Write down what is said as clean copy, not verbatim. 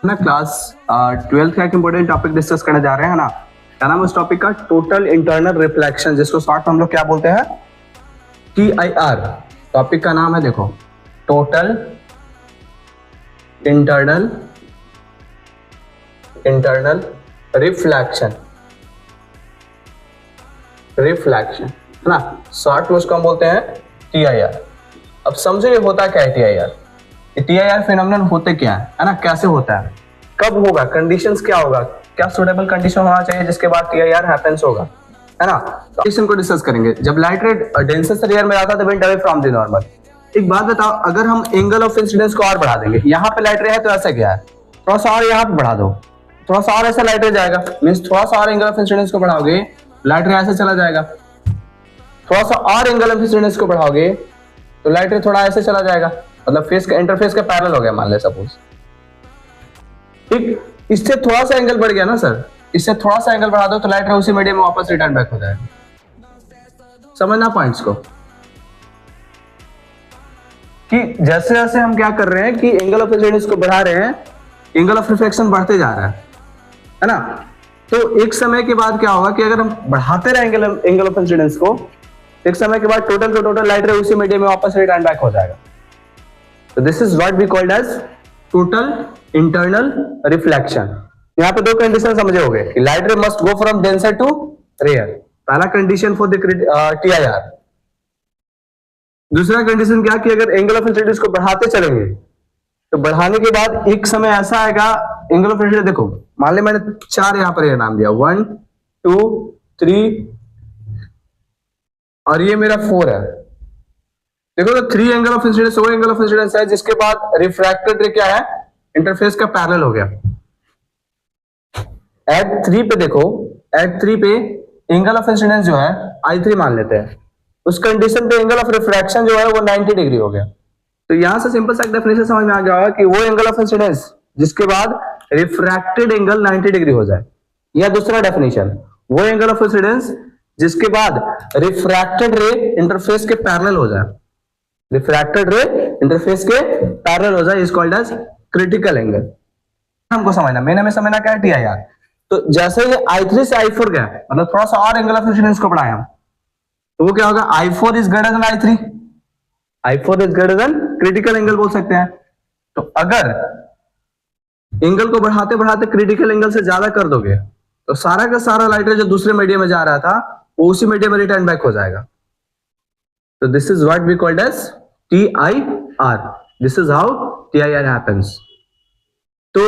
ना class 12th का एक इम्पोर्टेंट टॉपिक डिस्कस करने जा रहे हैं ना। क्या नाम है उस टॉपिक का? टोटल इंटरनल रिफ्लेक्शन, जिसको शॉर्ट में हम लोग क्या बोलते हैं? TIR। टॉपिक का नाम है, देखो, टोटल इंटरनल रिफ्लेक्शन है ना। शॉर्ट में उसको हम बोलते हैं TIR। अब समझो ये होता क्या है TIR। TIR फिनोमेनन होते क्या है ना, कैसे होता है, कब होगा, कंडीशंस क्या होगा, क्या सुटेबल कंडीशन होना चाहिए जिसके बाद TIR हैपेंस होगा, है ना। तो कंडीशन को डिस्कस करेंगे। जब लाइट रे डेंसर एरिया में आता है तो went away from the normal. एक बात बताओ, अगर हम एंगल ऑफ इंसिडेंस को और बढ़ा देंगे, यहाँ पे लाइट रे है तो ऐसा क्या है, थोड़ा सा और यहाँ पे बढ़ा दो, थोड़ा सा और ऐसा लाइट रे जाएगा, मीन्स थोड़ा सा और एंगल ऑफ इंसिडेंस को बढ़ाओगे, लाइट रे ऐसे चला जाएगा। थोड़ा सा और एंगल ऑफ इंसिडेंस को बढ़ाओगे तो लाइट रे थोड़ा ऐसे चला जाएगा, मतलब फेस का इंटरफेस का पैरेलल हो गया मान ले सपोज। ठीक, इससे थोड़ा सा एंगल बढ़ गया ना सर, इससे थोड़ा सा एंगल बढ़ा दो तो लाइट रे उसी मीडियम में वापस रिटर्न बैक हो जाएगा। समझना पॉइंट्स को, कि जैसे जैसे हम क्या कर रहे हैं कि एंगल ऑफ इंसिडेंस को बढ़ा रहे हैं, एंगल ऑफ रिफ्लेक्शन बढ़ते जा रहा है ना। तो एक समय के बाद क्या होगा कि अगर हम बढ़ाते रहे एंगल ऑफ इंसिडेंस को, एक समय के बाद टोटल लाइट रे उसी मीडियम में वापस रिटर्न बैक हो जाएगा। So this is what we called as total internal reflection। यहाँ पे दो कंडीशन समझे होंगे कि light ray must go from denser to rare, पहला कंडीशन फॉर द TIR। दूसरा कंडीशन क्या कि अगर एंगल ऑफ इंसिडेंस को बढ़ाते चलेंगे तो बढ़ाने के बाद एक समय ऐसा आएगा, एंगल ऑफ इंसिडेंस देखो, मान ले मैंने 4 यहाँ पर नाम दिया, 1 2 3 और ये मेरा 4 है। देखो तो 3 एंगल ऑफ इंसिडेंस, वो एंगल ऑफ इंसिडेंस है जिसके बाद रिफ्रैक्टेड रे क्या है, इंटरफेस का पैरेलल हो गया। एट 3 पे देखो, एट 3 पे एंगल ऑफ इंसिडेंस जो है I3 मान लेते हैं, उस कंडीशन पे एंगल ऑफ रिफ्रैक्शन जो है वो 90 डिग्री हो गया। तो यहां से सिंपल सा डेफिनेशन समझ में आ गया होगा कि वो एंगल ऑफ इंसिडेंस जिसके बाद रिफ्रैक्टेड एंगल 90 डिग्री हो जाए, या दूसरा डेफिनेशन, वो एंगल ऑफ इंसिडेंस जिसके बाद रिफ्रैक्टेड रे इंटरफेस के पैरेलल हो जाए, रिफ्रैक्टेड रे इंटरफेस के पैरेलल हो जाए, is called as critical angle. हमको समझना, मेन हमें समझना क्या है TIR। तो जैसे ये I3 से I4 गया, मतलब थोड़ा सा और एंगल ऑफ इंसिडेंस को बढ़ाया, तो वो क्या होगा, I4 is greater than I3, I4 is greater than critical angle बोल सकते हैं। तो अगर एंगल को बढ़ाते बढ़ाते क्रिटिकल एंगल से ज्यादा कर दोगे तो सारा का सारा लाइट रे जो दूसरे मीडियम में जा रहा था वो उसी मीडियम में रिटर्न बैक हो जाएगा। So this is what we called as TIR. This is how TIR happens. तो